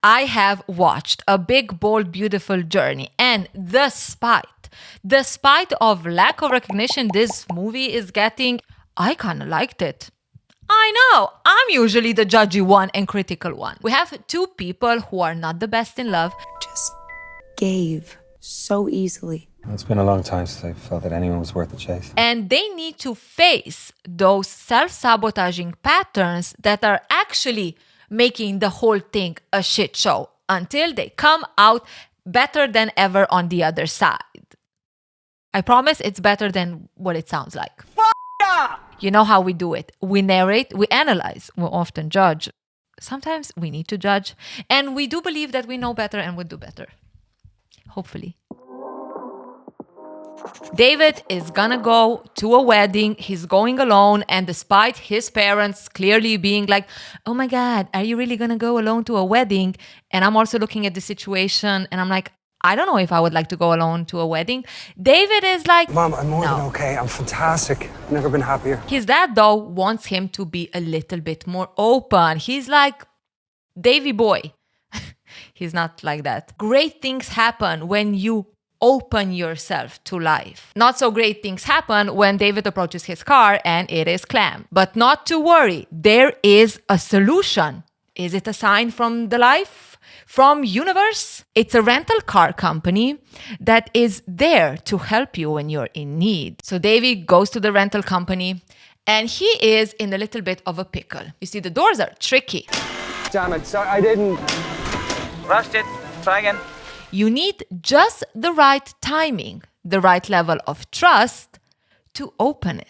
I have watched A Big, Bold, Beautiful Journey, and despite of lack of recognition this movie is getting, I kind of liked it. I know, I'm usually the judgy one and critical one. We have two people who are not the best in love. Just gave so easily. It's been a long time since I felt that anyone was worth the chase. And they need to face those self-sabotaging patterns that are actually making the whole thing a shit show until they come out better than ever on the other side. I promise it's better than what it sounds like. You know how we do it. We narrate, we analyze, we often judge. Sometimes we need to judge. And we do believe that we know better and would do better. Hopefully. David is gonna go to a wedding. He's going alone. And despite his parents clearly being like, oh my God, are you really gonna go alone to a wedding? And I'm also looking at the situation and I'm like, I don't know if I would like to go alone to a wedding. David is like, Mom, I'm more than okay. I'm fantastic. Never been happier. His dad, though, wants him to be a little bit more open. He's like, Davy boy. He's not like that. Great things happen when you open yourself to life. Not so great things happen when David approaches his car and it is clammed. But not to worry, there is a solution. Is it a sign from the life? From universe? It's a rental car company that is there to help you when you're in need. So Davy goes to the rental company and he is in a little bit of a pickle. You see, the doors are tricky. Damn it, sorry, I didn't. Rushed it. Try again. You need just the right timing, the right level of trust to open it.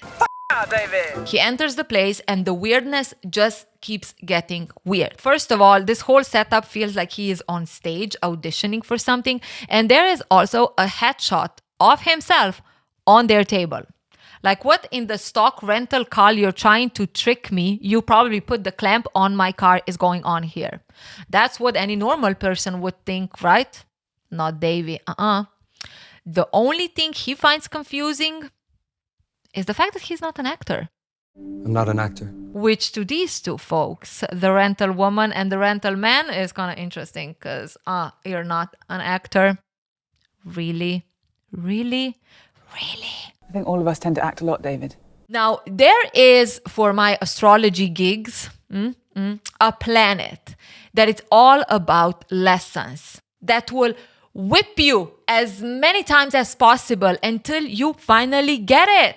David. He enters the place and the weirdness just keeps getting weird. First of all, this whole setup feels like he is on stage auditioning for something, and there is also a headshot of himself on their table. Like, what in the stock rental car you're trying to trick me? You probably put the clamp on my car is going on here. That's what any normal person would think, right? Not Davy. The only thing he finds confusing is the fact that he's not an actor. I'm not an actor. Which to these two folks, the rental woman and the rental man, is kind of interesting because you're not an actor. Really? Really? Really? I think all of us tend to act a lot, David. Now, there is, for my astrology gigs, a planet that it's all about lessons that will whip you as many times as possible until you finally get it.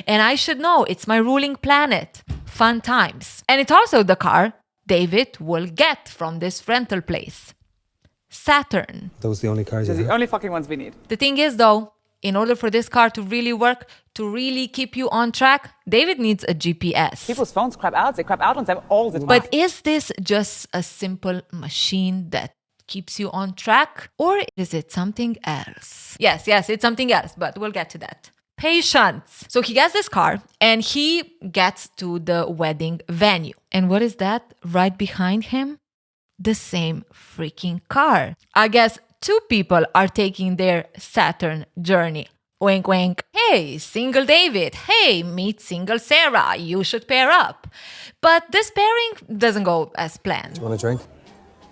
And I should know, it's my ruling planet. Fun times. And it's also the car David will get from this rental place. Saturn. Those are the only cars Those you are the have? only fucking ones we need. The thing is, though, in order for this car to really work, to really keep you on track, David needs a GPS. People's phones crap out. They crap out on them all the time. But is this just a simple machine that keeps you on track? Or is it something else? Yes, it's something else, but we'll get to that. Patience. So he gets this car and he gets to the wedding venue. And what is that right behind him? The same freaking car. I guess two people are taking their Saturn journey. Wink, wink. Hey, single David. Hey, meet single Sarah. You should pair up. But this pairing doesn't go as planned. Do you want a drink?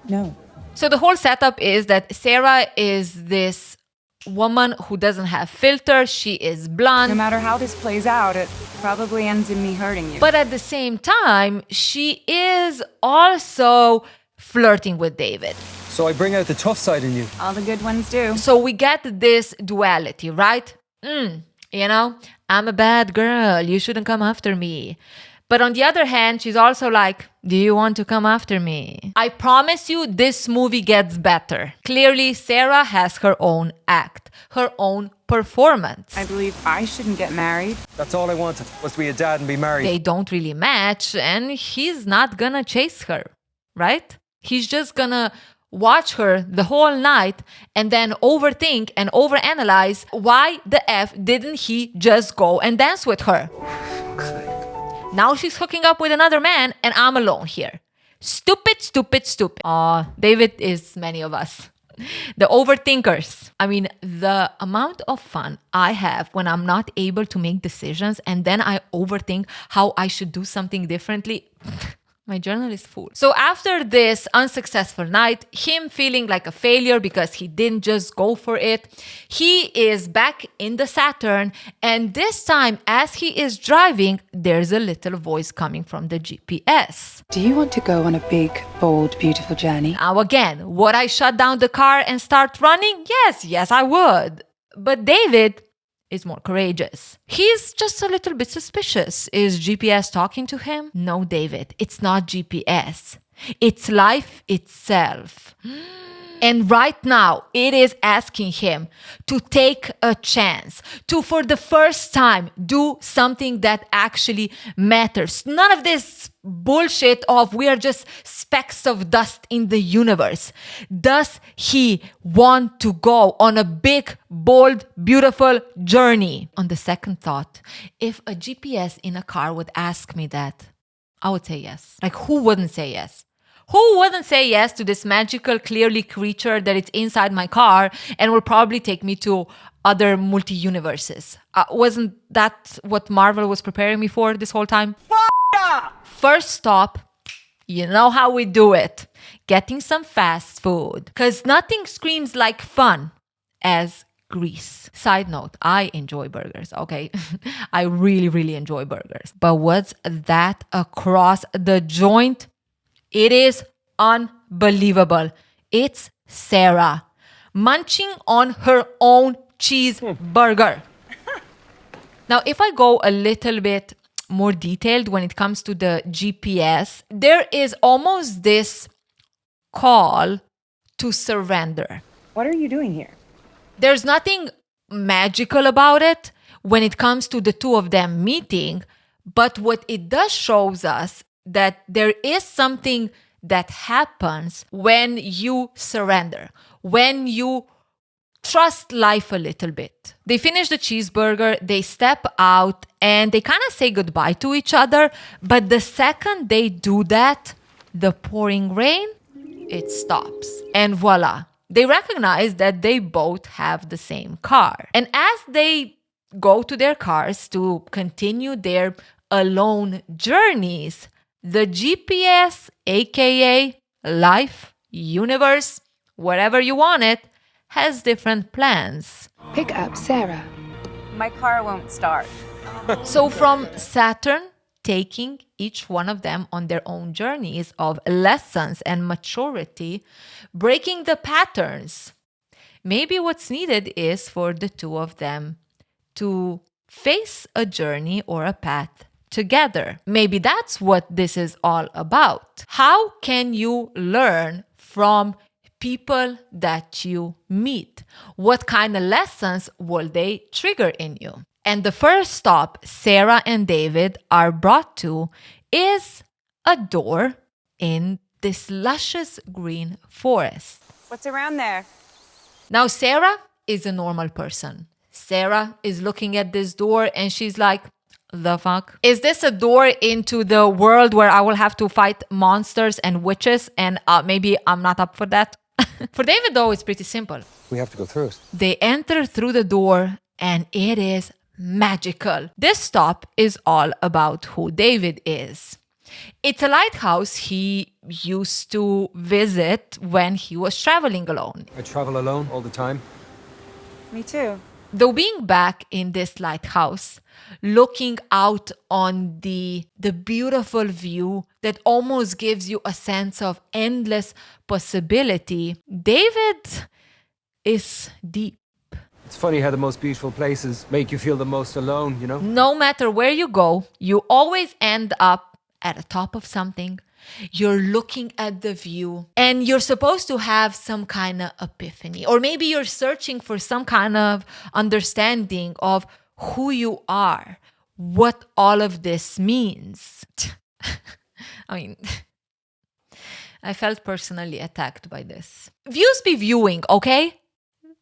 No. So the whole setup is that Sarah is this woman who doesn't have filter. She is blonde. No matter how this plays out, it probably ends in me hurting you. But at the same time, she is also flirting with David. So I bring out the tough side in you. All the good ones do. So we get this duality, right? You know, I'm a bad girl. You shouldn't come after me. But on the other hand, she's also like, do you want to come after me? I promise you, this movie gets better. Clearly, Sarah has her own act, her own performance. I believe I shouldn't get married. That's all I wanted, was to be a dad and be married. They don't really match, and he's not gonna chase her, right? He's just gonna watch her the whole night and then overthink and overanalyze why the F didn't he just go and dance with her? Now she's hooking up with another man and I'm alone here. Stupid, stupid, stupid. David is many of us. The overthinkers. I mean, the amount of fun I have when I'm not able to make decisions and then I overthink how I should do something differently. My journal is full. So after this unsuccessful night, him feeling like a failure because he didn't just go for it, he is back in the Saturn, and this time as he is driving, there's a little voice coming from the GPS. Do you want to go on a big, bold, beautiful journey? Now again, would I shut down the car and start running? Yes, I would. But David is more courageous. He's just a little bit suspicious. Is GPS talking to him? No, David, it's not GPS. It's life itself. And right now, it is asking him to take a chance, to, for the first time, do something that actually matters. None of this bullshit of we are just specks of dust in the universe. Does he want to go on a big, bold, beautiful journey? On the second thought, if a GPS in a car would ask me that, I would say yes. Like, who wouldn't say yes? Who wouldn't say yes to this magical, clearly creature that is inside my car and will probably take me to other multi-universes? Wasn't that what Marvel was preparing me for this whole time? First stop, you know how we do it. Getting some fast food. Because nothing screams like fun as Greece. Side note, I enjoy burgers, okay? I really, really enjoy burgers. But what's that across the joint? It is unbelievable. It's Sarah munching on her own cheeseburger. Now, if I go a little bit more detailed when it comes to the GPS, there is almost this call to surrender. What are you doing here? There's nothing magical about it when it comes to the two of them meeting, but what it does shows us that there is something that happens when you surrender, when you trust life a little bit. They finish the cheeseburger, they step out, and they kind of say goodbye to each other. But the second they do that, the pouring rain, it stops. And voila, they recognize that they both have the same car. And as they go to their cars to continue their alone journeys, the GPS, aka life, universe, whatever you want it, has different plans. Pick up Sarah. My car won't start. So from Saturn taking each one of them on their own journeys of lessons and maturity, breaking the patterns, maybe what's needed is for the two of them to face a journey or a path together. Maybe that's what this is all about. How can you learn from people that you meet? What kind of lessons will they trigger in you? And the first stop Sarah and David are brought to is a door in this luscious green forest. What's around there? Now, Sarah is a normal person. Sarah is looking at this door and she's like, the fuck? Is this a door into the world where I will have to fight monsters and witches? And maybe I'm not up for that. For David, though, it's pretty simple. We have to go through it. They enter through the door and it is magical. This stop is all about who David is. It's a lighthouse he used to visit when he was traveling alone. I travel alone all the time. Me too. Though being back in this lighthouse, looking out on the beautiful view that almost gives you a sense of endless possibility, David is deep. It's funny how the most beautiful places make you feel the most alone, you know? No matter where you go, you always end up at the top of something. You're looking at the view and you're supposed to have some kind of epiphany, or maybe you're searching for some kind of understanding of who you are, what all of this means. I mean, I felt personally attacked by this. Views be viewing, okay?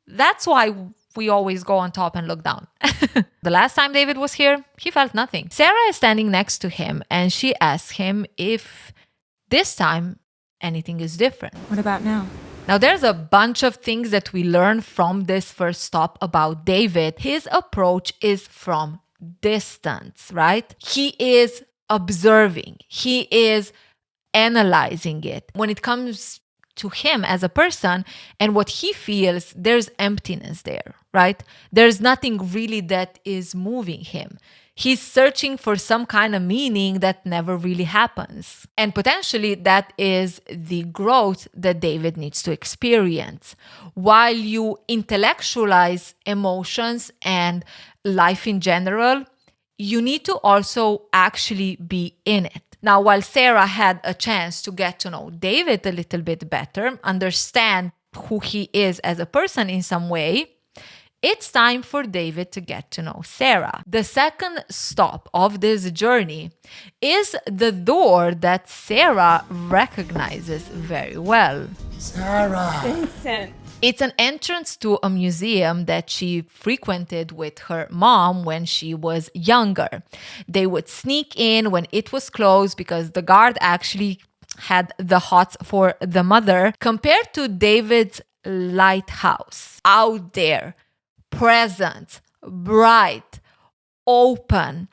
That's why we always go on top and look down. The last time David was here, he felt nothing. Sarah is standing next to him and she asks him if this time anything is different. What about now? Now, there's a bunch of things that we learn from this first stop about David. His approach is from distance, right? He is observing. He is analyzing it. When it comes to him as a person and what he feels, there's emptiness there, right? There's nothing really that is moving him. He's searching for some kind of meaning that never really happens. And potentially that is the growth that David needs to experience. While you intellectualize emotions and life in general, you need to also actually be in it. Now, while Sarah had a chance to get to know David a little bit better, understand who he is as a person in some way, it's time for David to get to know Sarah. The second stop of this journey is the door that Sarah recognizes very well. Vincent. It's an entrance to a museum that she frequented with her mom when she was younger. They would sneak in when it was closed because the guard actually had the hots for the mother. Compared to David's lighthouse, out there, present, bright, open.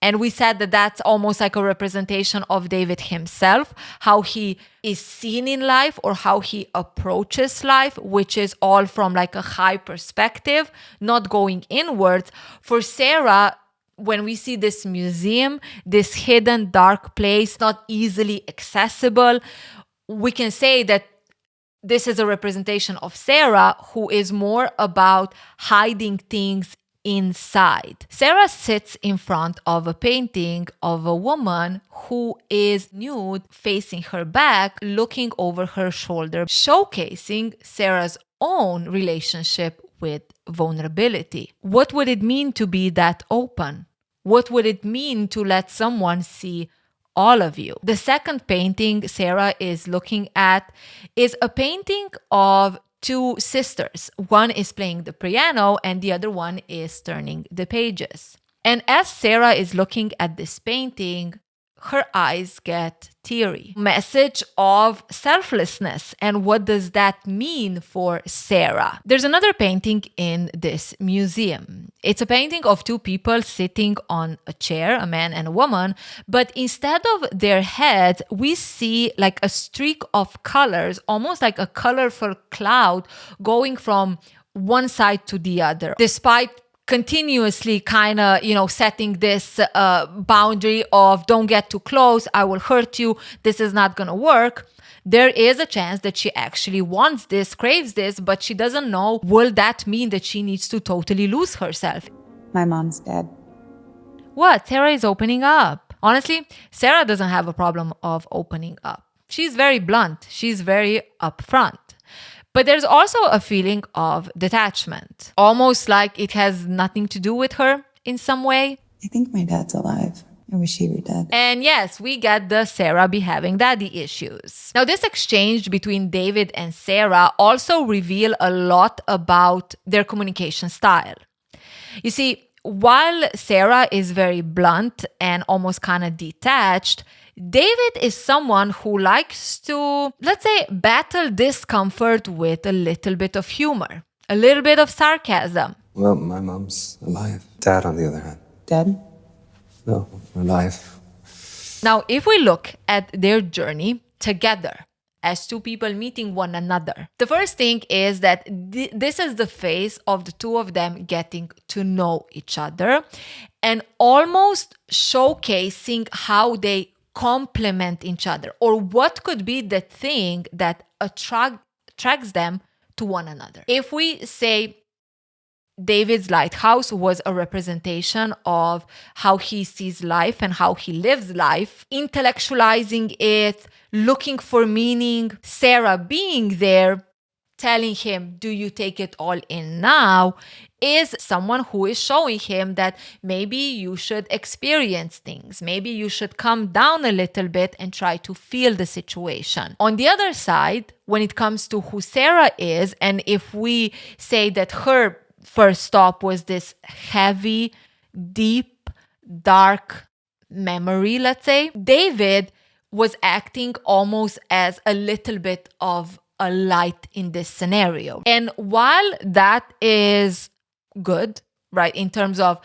And we said that that's almost like a representation of David himself, how he is seen in life or how he approaches life, which is all from like a high perspective, not going inwards. For Sarah, when we see this museum, this hidden dark place, not easily accessible, we can say that this is a representation of Sarah, who is more about hiding things inside. Sarah sits in front of a painting of a woman who is nude, facing her back, looking over her shoulder, showcasing Sarah's own relationship with vulnerability. What would it mean to be that open? What would it mean to let someone see all of you? The second painting Sarah is looking at is a painting of two sisters. One is playing the piano and the other one is turning the pages. And as Sarah is looking at this painting, her eyes get teary. Message of selflessness. And what does that mean for Sarah? There's another painting in this museum. It's a painting of two people sitting on a chair, a man and a woman, but instead of their heads, we see like a streak of colors, almost like a colorful cloud going from one side to the other. Despite continuously kind of, setting this boundary of don't get too close, I will hurt you, this is not going to work. There is a chance that she actually wants this, craves this, but she doesn't know, will that mean that she needs to totally lose herself? My mom's dead. What? Sarah is opening up. Honestly, Sarah doesn't have a problem of opening up. She's very blunt. She's very upfront. But there's also a feeling of detachment, almost like it has nothing to do with her in some way. I think my dad's alive. I wish he were dead. And yes, we get the Sarah be having daddy issues. Now, this exchange between David and Sarah also reveal a lot about their communication style. You see, while Sarah is very blunt and almost kind of detached, David is someone who likes to, let's say, battle discomfort with a little bit of humor, a little bit of sarcasm. Well, my mom's alive. Dad, on the other hand. Dead? No, alive. Now, if we look at their journey together as two people meeting one another, the first thing is that this is the phase of the two of them getting to know each other and almost showcasing how they complement each other, or what could be the thing that attracts them to one another. If we say David's lighthouse was a representation of how he sees life and how he lives life, intellectualizing it, looking for meaning, Sarah being there, telling him, do you take it all in now, is someone who is showing him that maybe you should experience things. Maybe you should come down a little bit and try to feel the situation. On the other side, when it comes to who Sarah is, and if we say that her first stop was this heavy, deep, dark memory, let's say, David was acting almost as a little bit of a light in this scenario. And while that is good, right, in terms of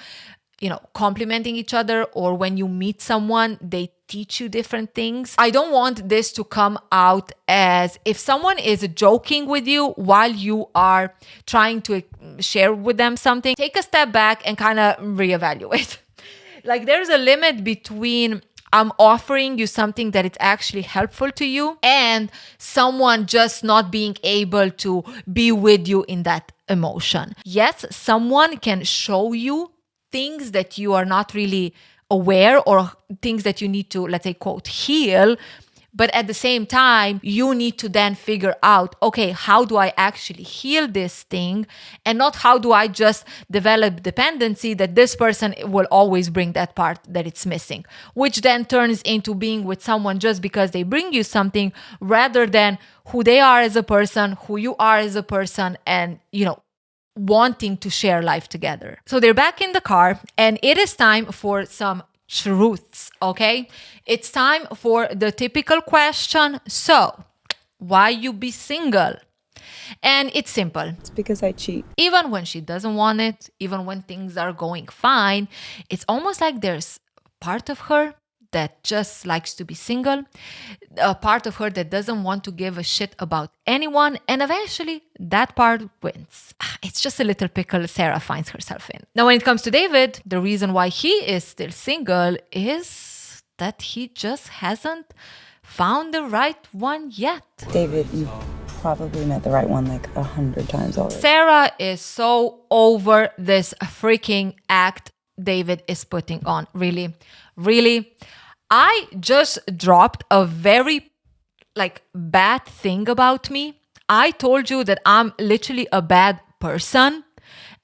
complimenting each other, or when you meet someone, they teach you different things. I don't want this to come out as if someone is joking with you while you are trying to share with them something. Take a step back and kind of reevaluate. Like, there's a limit between I'm offering you something that is actually helpful to you and someone just not being able to be with you in that emotion. Yes, someone can show you things that you are not really aware, or things that you need to, let's say, quote, heal. But at the same time, you need to then figure out, okay, how do I actually heal this thing? And not how do I just develop dependency that this person will always bring that part that it's missing, which then turns into being with someone just because they bring you something, rather than who they are as a person, who you are as a person, and, wanting to share life together. So they're back in the car, and it is time for some truths, okay? It's time for the typical question. So, why you be single? And it's simple. It's because I cheat. Even when she doesn't want it, even when things are going fine, it's almost like there's part of her that just likes to be single, a part of her that doesn't want to give a shit about anyone, and eventually that part wins. It's just a little pickle Sarah finds herself in. Now, when it comes to David, the reason why he is still single is that he just hasn't found the right one yet. David, you've probably met the right one like 100 times already. Sarah is so over this freaking act David is putting on. Really. I just dropped a very bad thing about me. I told you that I'm literally a bad person,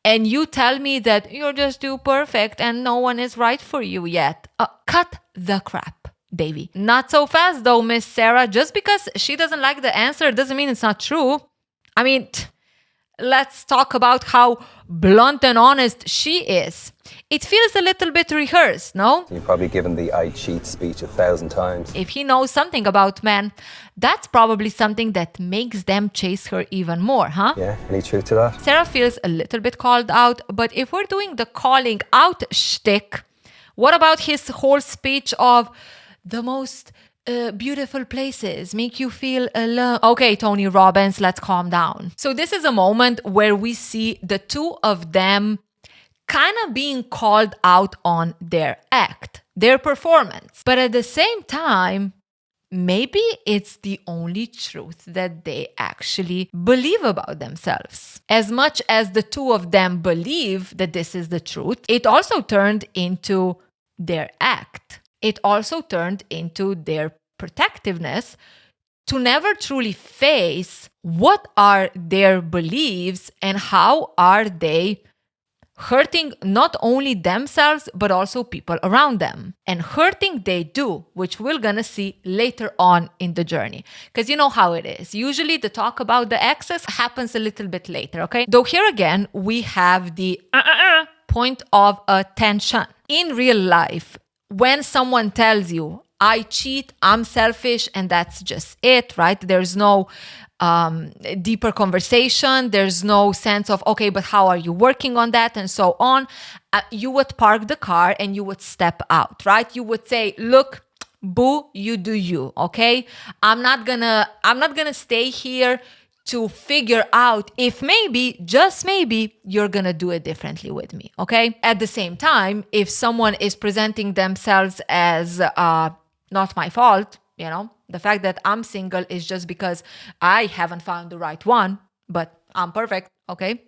and you tell me that you're just too perfect and no one is right for you yet. Cut the crap, Davey. Not so fast though, Miss Sarah. Just because she doesn't like the answer doesn't mean it's not true. I mean, let's talk about how blunt and honest she is. It feels a little bit rehearsed, no? You've probably given the I cheat speech 1,000 times. If he knows something about men, that's probably something that makes them chase her even more, huh? Yeah, any truth to that? Sarah feels a little bit called out, but if we're doing the calling out shtick, what about his whole speech of the most beautiful places make you feel alone? Okay, Tony Robbins, let's calm down. So this is a moment where we see the two of them kind of being called out on their act, their performance. But at the same time, maybe it's the only truth that they actually believe about themselves. As much as the two of them believe that this is the truth, it also turned into their act. It also turned into their protectiveness to never truly face what are their beliefs and how are they hurting not only themselves but also people around them. And hurting they do, which we're gonna see later on in the journey. Because you know how it is. Usually the talk about the exes happens a little bit later, okay? Though here again, we have the point of attention. In real life, when someone tells you, I cheat, I'm selfish, and that's just it, right? There's no deeper conversation. There's no sense of, okay, but how are you working on that? And so on. You would park the car and you would step out, right? You would say, look, boo, you do you, okay? I'm not gonna stay here to figure out if maybe, just maybe, you're gonna do it differently with me, okay? At the same time, if someone is presenting themselves as not my fault, the fact that I'm single is just because I haven't found the right one, but I'm perfect, okay?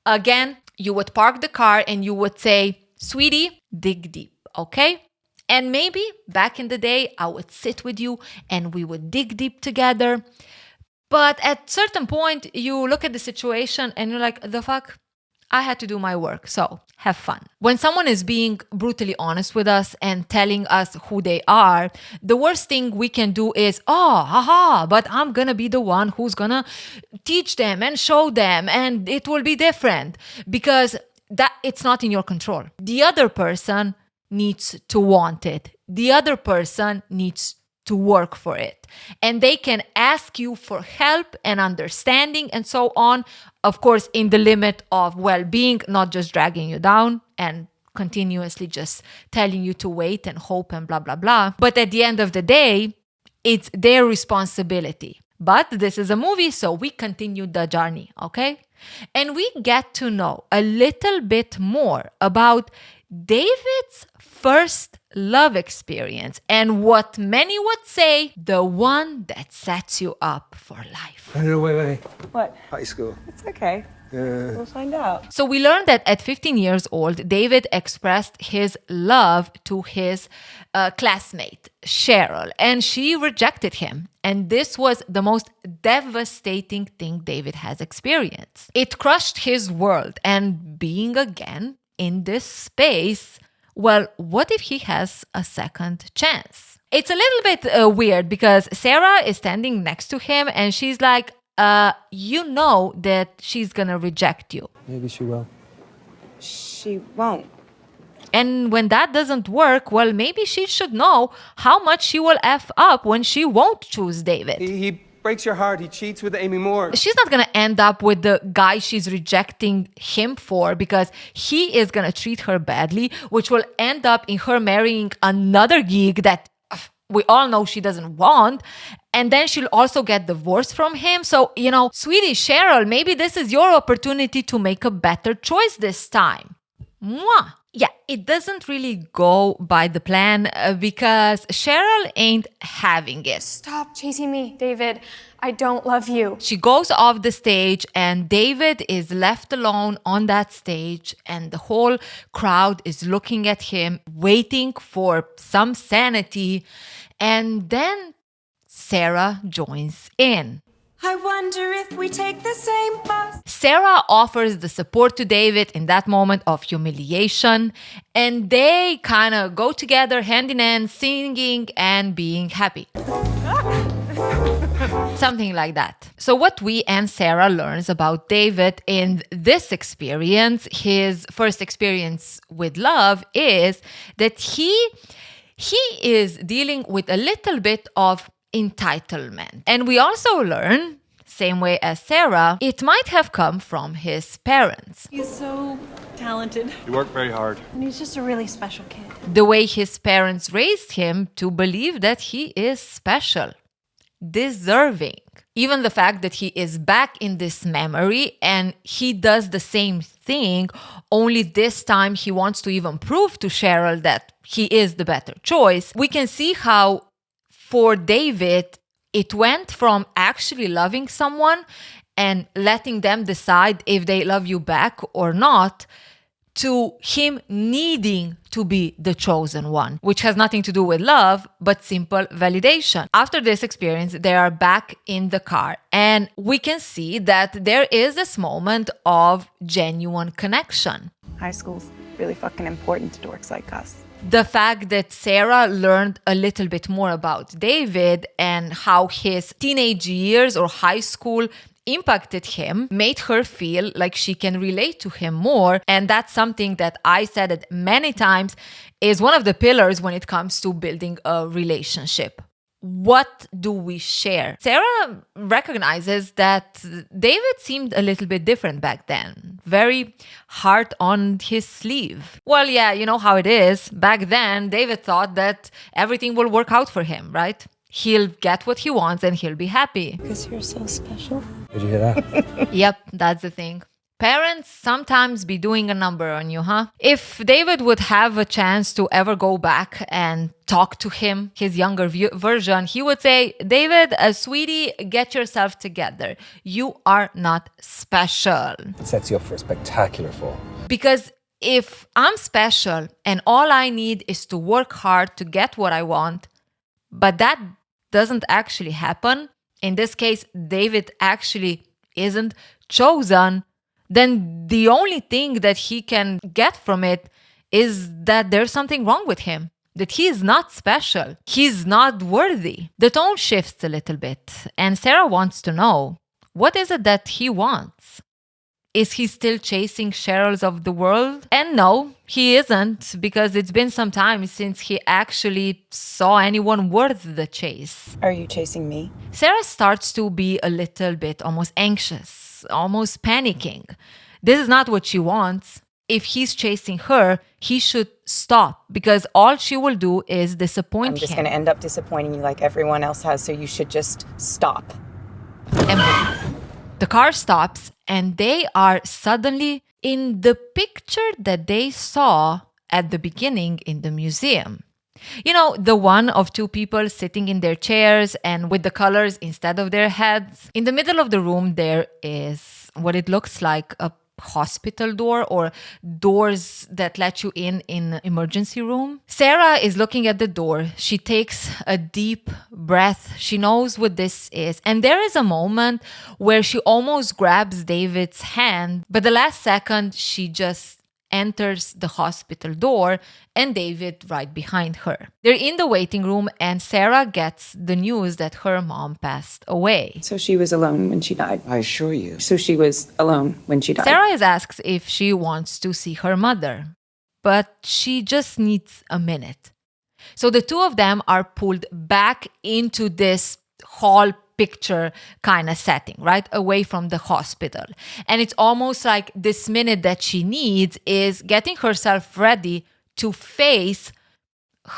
Again, you would park the car and you would say, sweetie, dig deep, okay? And maybe back in the day, I would sit with you and we would dig deep together. But at certain point, you look at the situation and you're like, the fuck? I had to do my work, so have fun. When someone is being brutally honest with us and telling us who they are, the worst thing we can do is, but I'm gonna be the one who's gonna teach them and show them and it will be different, because that it's not in your control. The other person needs to want it. The other person needs to work for it. And they can ask you for help and understanding and so on, of course, in the limit of well-being, not just dragging you down and continuously just telling you to wait and hope and blah, blah, blah. But at the end of the day, it's their responsibility. But this is a movie, so we continue the journey, okay? And we get to know a little bit more about David's first love experience and what many would say, the one that sets you up for life. No, wait. What? High school. It's okay. We'll find out. So we learned that at 15 years old, David expressed his love to his classmate, Cheryl, and she rejected him. And this was the most devastating thing David has experienced. It crushed his world. And being again in this space, well, what if he has a second chance? It's a little bit weird because Sarah is standing next to him and she's like, you know that she's gonna reject you. Maybe she will. She won't. And when that doesn't work, well, maybe she should know how much she will F up when she won't choose David. He breaks your heart. He cheats with Amy Moore. She's not gonna end up with the guy she's rejecting him for because he is gonna treat her badly, which will end up in her marrying another geek that we all know she doesn't want. And then she'll also get divorced from him. So, sweetie Cheryl, maybe this is your opportunity to make a better choice this time. Mwah. Yeah, it doesn't really go by the plan because Cheryl ain't having it. Stop chasing me, David. I don't love you. She goes off the stage and David is left alone on that stage and the whole crowd is looking at him, waiting for some sanity. And then Sarah joins in. I wonder if we take the same bus. Sarah offers the support to David in that moment of humiliation, and they kind of go together hand in hand, singing and being happy. Something like that. So what we and Sarah learns about David in this experience, his first experience with love, is that he is dealing with a little bit of entitlement. And we also learn, same way as Sarah, it might have come from his parents. He's so talented. He worked very hard. And he's just a really special kid. The way his parents raised him to believe that he is special, deserving. Even the fact that he is back in this memory and he does the same thing, only this time he wants to even prove to Cheryl that he is the better choice. We can see how for David, it went from actually loving someone and letting them decide if they love you back or not, to him needing to be the chosen one, which has nothing to do with love, but simple validation. After this experience, they are back in the car and we can see that there is this moment of genuine connection. High school's really fucking important to dorks like us. The fact that Sarah learned a little bit more about David and how his teenage years or high school impacted him made her feel like she can relate to him more. And that's something that I said it many times is one of the pillars when it comes to building a relationship. What do we share? Sarah recognizes that David seemed a little bit different back then. Very heart on his sleeve. Well, yeah, you know how it is. Back then, David thought that everything will work out for him, right? He'll get what he wants and he'll be happy. Because you're so special. Did you hear that? Yep, that's the thing. Parents sometimes be doing a number on you, huh? If David would have a chance to ever go back and talk to him, his younger version, he would say, David, sweetie, get yourself together. You are not special. It sets you up for a spectacular fall. Because if I'm special and all I need is to work hard to get what I want, but that doesn't actually happen, in this case, David actually isn't chosen, then the only thing that he can get from it is that there's something wrong with him, that he is not special, he's not worthy. The tone shifts a little bit, and Sarah wants to know, what is it that he wants? Is he still chasing Cheryls of the world? And no, he isn't, because it's been some time since he actually saw anyone worth the chase. Are you chasing me? Sarah starts to be a little bit almost anxious, almost panicking. This is not what she wants. if he's chasing her, he should stop because all she will do is disappoint I'm just him. going to end up disappointing you like everyone else has, so you should just stop. And boom. The car stops and they are suddenly in the picture that they saw at the beginning in the museum. You know, the one of two people sitting in their chairs and with the colors instead of their heads. In the middle of the room, there is what it looks like a hospital door or doors that let you in emergency room. Sarah is looking at the door. She takes a deep breath. She knows what this is. And there is a moment where she almost grabs David's hand, but the last second she just enters the hospital door and David right behind her. They're in the waiting room and Sarah gets the news that her mom passed away. So she was alone when she died. I assure you. So she was alone when she died. Sarah is asked if she wants to see her mother, but she just needs a minute. So the two of them are pulled back into this hall picture kind of setting, right? Away from the hospital. And it's almost like this minute that she needs is getting herself ready to face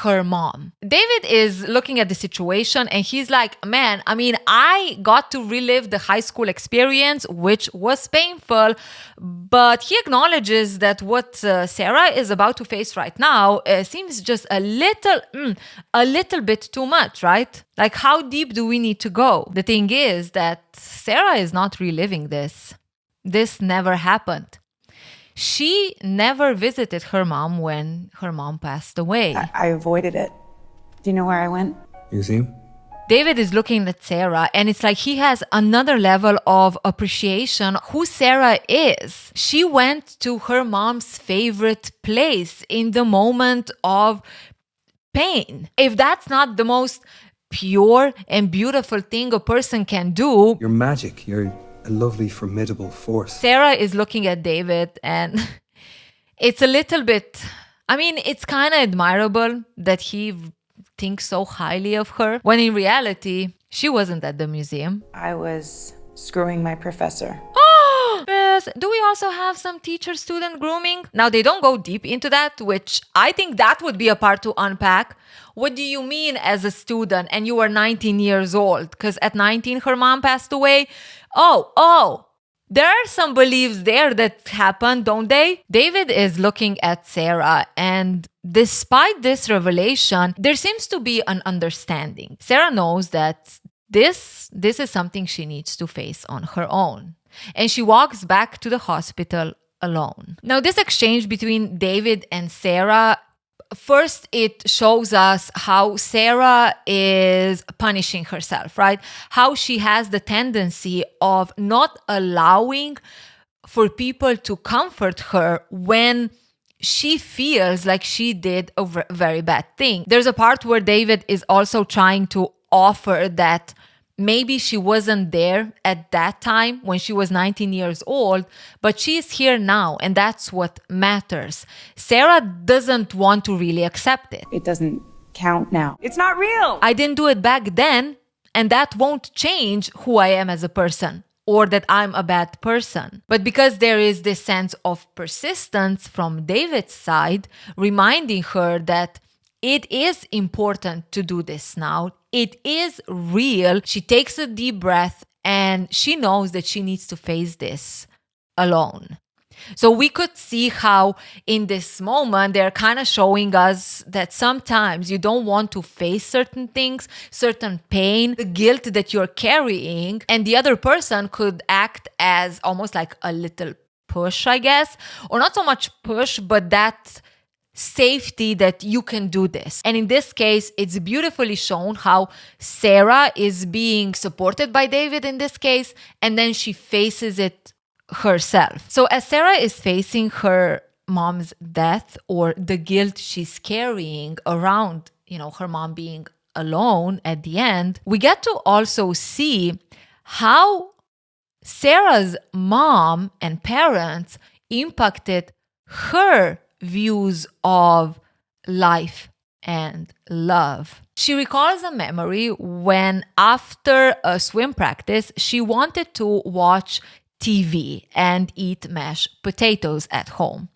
her mom. David is looking at the situation and he's like, man, I mean, I got to relive the high school experience, which was painful, but he acknowledges that what Sarah is about to face right now seems just a little bit too much, right? Like, how deep do we need to go? The thing is that Sarah is not reliving this. This never happened. She never visited her mom when her mom passed away. I avoided it. Do you know where I went? Museum? David is looking at Sarah and it's like he has another level of appreciation who Sarah is. She went to her mom's favorite place in the moment of pain. If that's not the most pure and beautiful thing a person can do, You're magic. You're a lovely, formidable force. Sarah is looking at David and it's a little bit, I mean, it's kind of admirable that he thinks so highly of her when in reality, she wasn't at the museum. I was screwing my professor. Yes. Do we also have some teacher-student grooming? Now, they don't go deep into that, which I think that would be a part to unpack. What do you mean as a student and you were 19 years old? Because at 19, her mom passed away. Oh, there are some beliefs there that happen, don't they? David is looking at Sarah, and despite this revelation, there seems to be an understanding. Sarah knows that this is something she needs to face on her own. And she walks back to the hospital alone. Now, this exchange between David and Sarah, first, it shows us how Sarah is punishing herself, right? How she has the tendency of not allowing for people to comfort her when she feels like she did a very bad thing. There's a part where David is also trying to offer that maybe she wasn't there at that time when she was 19 years old, but she's here now, and that's what matters. Sarah doesn't want to really accept it. It doesn't count now. It's not real. I didn't do it back then, and that won't change who I am as a person or that I'm a bad person. But because there is this sense of persistence from David's side, reminding her that it is important to do this now. It is real. She takes a deep breath and she knows that she needs to face this alone. So we could see how in this moment, they're kind of showing us that sometimes you don't want to face certain things, certain pain, the guilt that you're carrying, and the other person could act as almost like a little push, I guess, or not so much push, but that safety that you can do this. And in this case, it's beautifully shown how Sarah is being supported by David in this case, and then she faces it herself. So as Sarah is facing her mom's death or the guilt she's carrying around, her mom being alone at the end, we get to also see how Sarah's mom and parents impacted her views of life and love. She recalls a memory when, after a swim practice, she wanted to watch TV and eat mashed potatoes at home.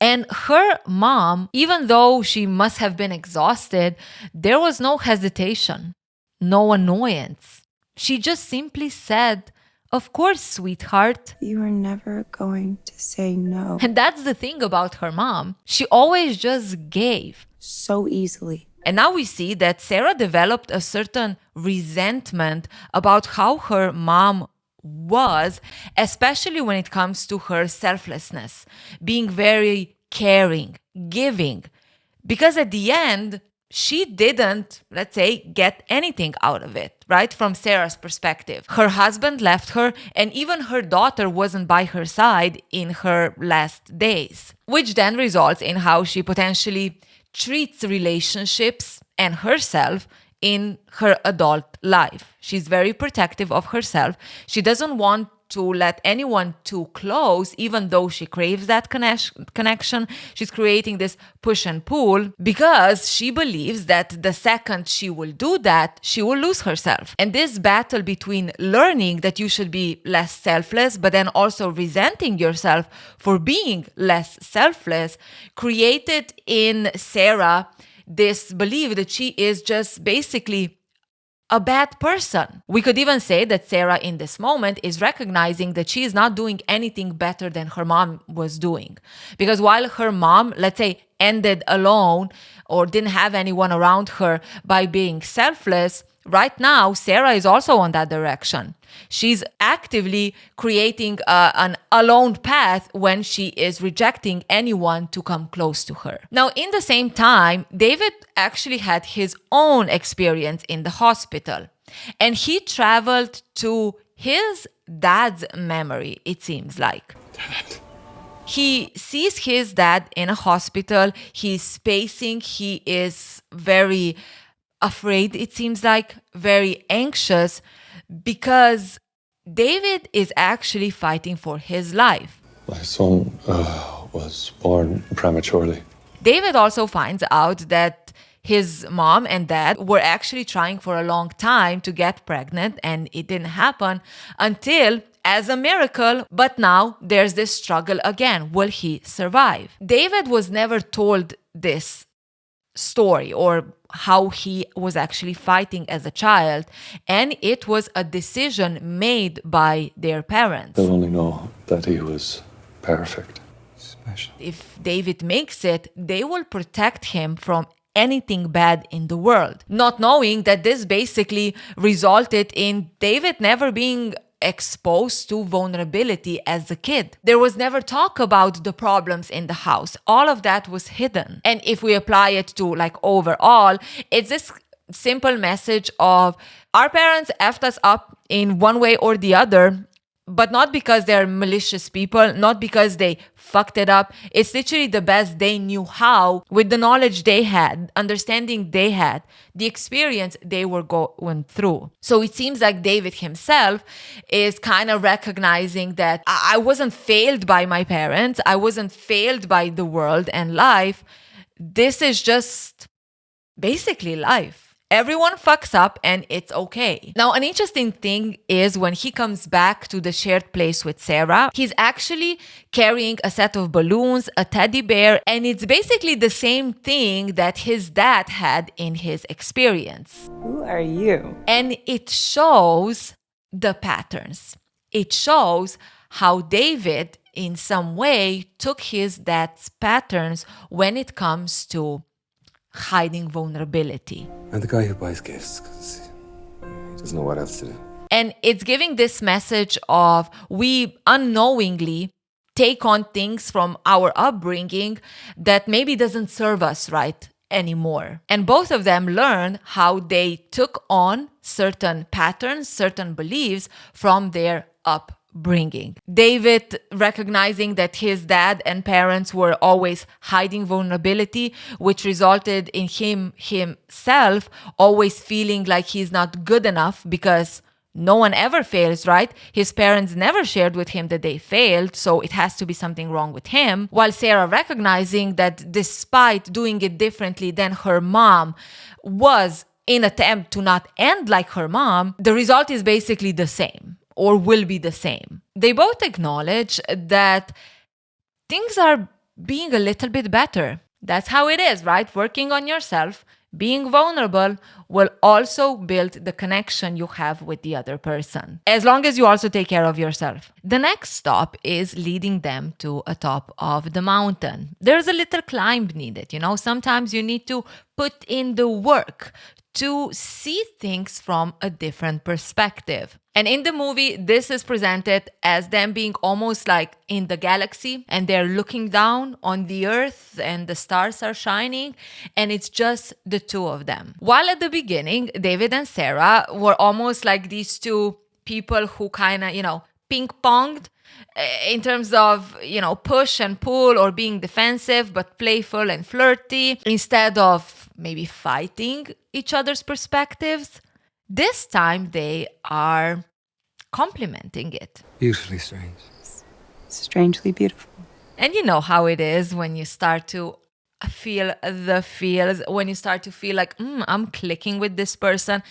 And her mom, even though she must have been exhausted, there was no hesitation, no annoyance. She just simply said, "Of course, sweetheart." You are never going to say no. And that's the thing about her mom. She always just gave. So easily. And now we see that Sarah developed a certain resentment about how her mom was, especially when it comes to her selflessness, being very caring, giving. Because at the end, she didn't, let's say, get anything out of it, right? From Sarah's perspective. Her husband left her, and even her daughter wasn't by her side in her last days, which then results in how she potentially treats relationships and herself in her adult life. She's very protective of herself. She doesn't want to let anyone too close, even though she craves that connection. She's creating this push and pull because she believes that the second she will do that, she will lose herself. And this battle between learning that you should be less selfless, but then also resenting yourself for being less selfless, created in Sarah this belief that she is just basically a bad person. We could even say that Sarah in this moment is recognizing that she is not doing anything better than her mom was doing. Because while her mom, let's say, ended alone or didn't have anyone around her by being selfless, right now, Sarah is also on that direction. She's actively creating an alone path when she is rejecting anyone to come close to her. Now, in the same time, David actually had his own experience in the hospital. And he traveled to his dad's memory, it seems like. Dad. He sees his dad in a hospital. He's pacing. He is very afraid, it seems like, very anxious, because David is actually fighting for his life. My son was born prematurely. David also finds out that his mom and dad were actually trying for a long time to get pregnant, and it didn't happen until, as a miracle, but now there's this struggle again. Will he survive? David was never told this story or how he was actually fighting as a child, and it was a decision made by their parents. They'll only know that he was perfect. Special. If David makes it, they will protect him from anything bad in the world, not knowing that this basically resulted in David never being exposed to vulnerability as a kid. There was never talk about the problems in the house. All of that was hidden. And if we apply it to like overall, it's this simple message of our parents effed us up in one way or the other, but not because they're malicious people, not because they fucked it up. It's literally the best they knew how, with the knowledge they had, understanding they had, the experience they were going through. So it seems like David himself is kind of recognizing that I wasn't failed by my parents. I wasn't failed by the world and life. This is just basically life. Everyone fucks up and it's okay. Now, an interesting thing is when he comes back to the shared place with Sarah, he's actually carrying a set of balloons, a teddy bear, and it's basically the same thing that his dad had in his experience. Who are you? And it shows the patterns. It shows how David, in some way, took his dad's patterns when it comes to hiding vulnerability. And the guy who buys gifts, because he doesn't know what else to do. And it's giving this message of we unknowingly take on things from our upbringing that maybe doesn't serve us right anymore. And both of them learn how they took on certain patterns, certain beliefs from their upbringing. David recognizing that his dad and parents were always hiding vulnerability, which resulted in him himself always feeling like he's not good enough because no one ever fails, right? His parents never shared with him that they failed, so it has to be something wrong with him. While Sarah recognizing that despite doing it differently than her mom was in attempt to not end like her mom, the result is basically the same. or will be the same. They both acknowledge that things are being a little bit better. That's how it is, right? Working on yourself, being vulnerable will also build the connection you have with the other person, as long as you also take care of yourself. The next stop is leading them to a top of the mountain. There's a little climb needed, Sometimes you need to put in the work to see things from a different perspective. And in the movie, this is presented as them being almost like in the galaxy, and they're looking down on the earth and the stars are shining, and it's just the two of them. While at the beginning, David and Sarah were almost like these two people who kind of, ping-ponged in terms of, push and pull or being defensive, but playful and flirty, instead of maybe fighting each other's perspectives. This time they are complementing it. Beautifully strange. Strangely beautiful. And you know how it is when you start to feel the feels, when you start to feel like, I'm clicking with this person.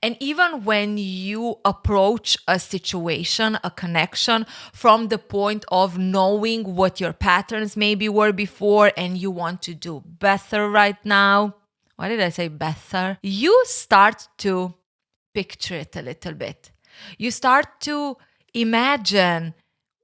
And even when you approach a situation, a connection, from the point of knowing what your patterns maybe were before and you want to do better right now. Why did I say better? You start to picture it a little bit. You start to imagine,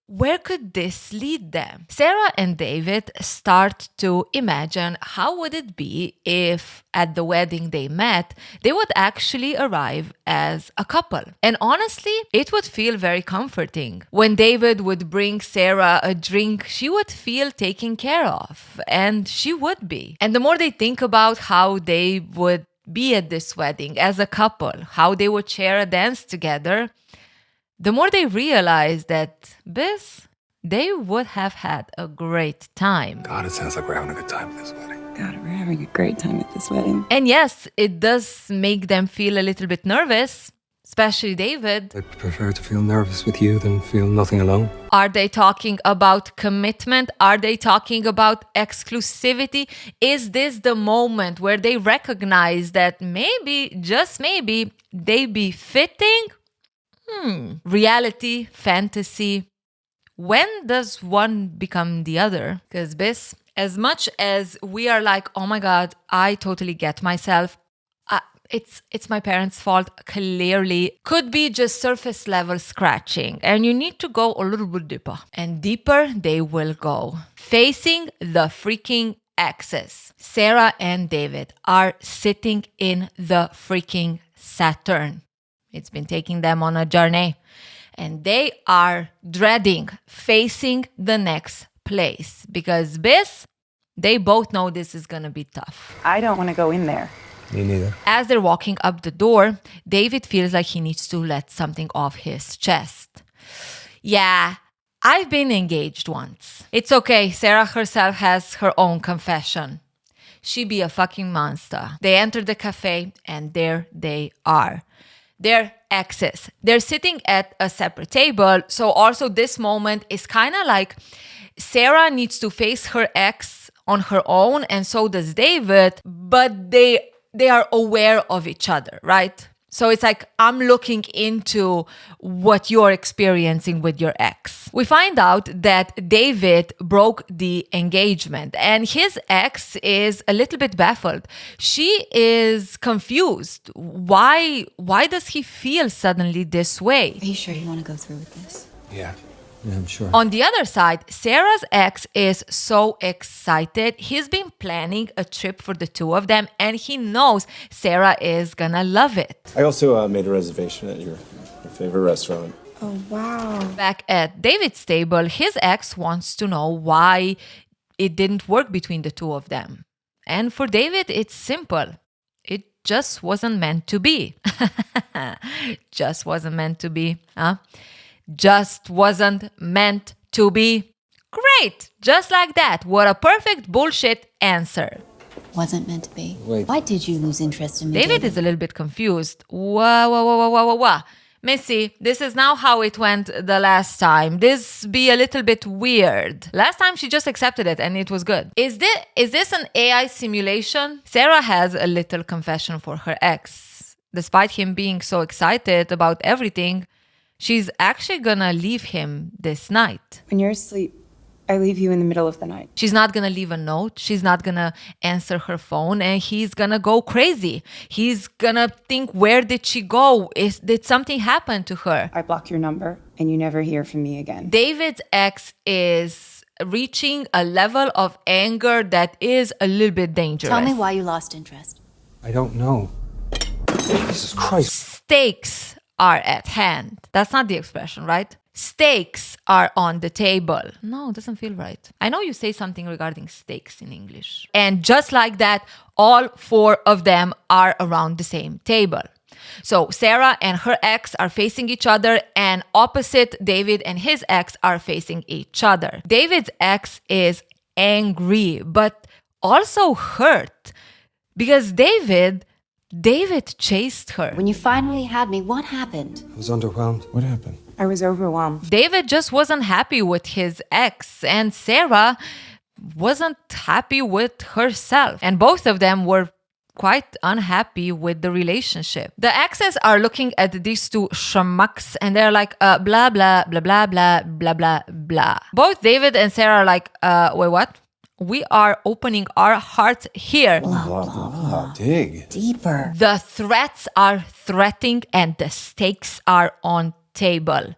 where could this lead them? Sarah and David start to imagine how would it be if at the wedding they met, they would actually arrive as a couple. And honestly, it would feel very comforting. When David would bring Sarah a drink, she would feel taken care of, and she would be. And the more they think about how they would be at this wedding as a couple, how they would share a dance together, the more they realize that they would have had a great time. God, it sounds like we're having a good time at this wedding. God, we're having a great time at this wedding. And yes, it does make them feel a little bit nervous, especially David. I'd prefer to feel nervous with you than feel nothing alone. Are they talking about commitment? Are they talking about exclusivity? Is this the moment where they recognize that maybe, just maybe, they be fitting? Reality, fantasy. When does one become the other? Because as much as we are like, oh my God, I totally get myself, it's my parents' fault, clearly, could be just surface level scratching. And you need to go a little bit deeper. And deeper they will go. Facing the freaking axis. Sarah and David are sitting in the freaking Saturn. It's been taking them on a journey. And they are dreading facing the next place. Because they both know this is going to be tough. I don't want to go in there. Me neither. As they're walking up the door, David feels like he needs to let something off his chest. Yeah, I've been engaged once. It's okay, Sarah herself has her own confession. She be a fucking monster. They enter the cafe and there they are. They're exes. They're sitting at a separate table. So also this moment is kind of like Sarah needs to face her ex on her own, and so does David, but they are aware of each other, right? So it's like, I'm looking into what you're experiencing with your ex. We find out that David broke the engagement and his ex is a little bit baffled. She is confused. Why does he feel suddenly this way? Are you sure you want to go through with this? Yeah. I'm sure. On the other side, Sarah's ex is so excited. He's been planning a trip for the two of them, and he knows Sarah is gonna love it. I also made a reservation at your favorite restaurant. Oh, wow. Back at David's table, his ex wants to know why it didn't work between the two of them. And for David, it's simple. It just wasn't meant to be. Just wasn't meant to be, huh? Just wasn't meant to be. Great! Just like that. What a perfect bullshit answer. Wasn't meant to be. Wait. Why did you lose interest in me? David is a little bit confused. Wah. Missy, this is now how it went the last time. This be a little bit weird. Last time she just accepted it and it was good. Is this an AI simulation? Sarah has a little confession for her ex. Despite him being so excited about everything, She's actually gonna leave him this night. When you're asleep, I leave you in the middle of the night. She's not gonna leave a note. She's not gonna answer her phone, and he's gonna go crazy. He's gonna think, where did she go? Did something happen to her? I block your number, and you never hear from me again. David's ex is reaching a level of anger that is a little bit dangerous. Tell me why you lost interest. I don't know. Jesus Christ. Stakes are at hand. That's not the expression, right? Stakes are on the table. No, it doesn't feel right. I know you say something regarding stakes in English. And just like that, all four of them are around the same table. So Sarah and her ex are facing each other, and opposite, David and his ex are facing each other. David's ex is angry, but also hurt because David chased her. When you finally had me, what happened? I was underwhelmed. What happened? I was overwhelmed. David just wasn't happy with his ex, and Sarah wasn't happy with herself. And both of them were quite unhappy with the relationship. The exes are looking at these two schmucks and they're like, blah, blah, blah, blah, blah, blah, blah, blah. Both David and Sarah are like, wait, what? We are opening our hearts here. Blah, blah, blah. Dig. Deeper. The threats are threatening and the stakes are on table.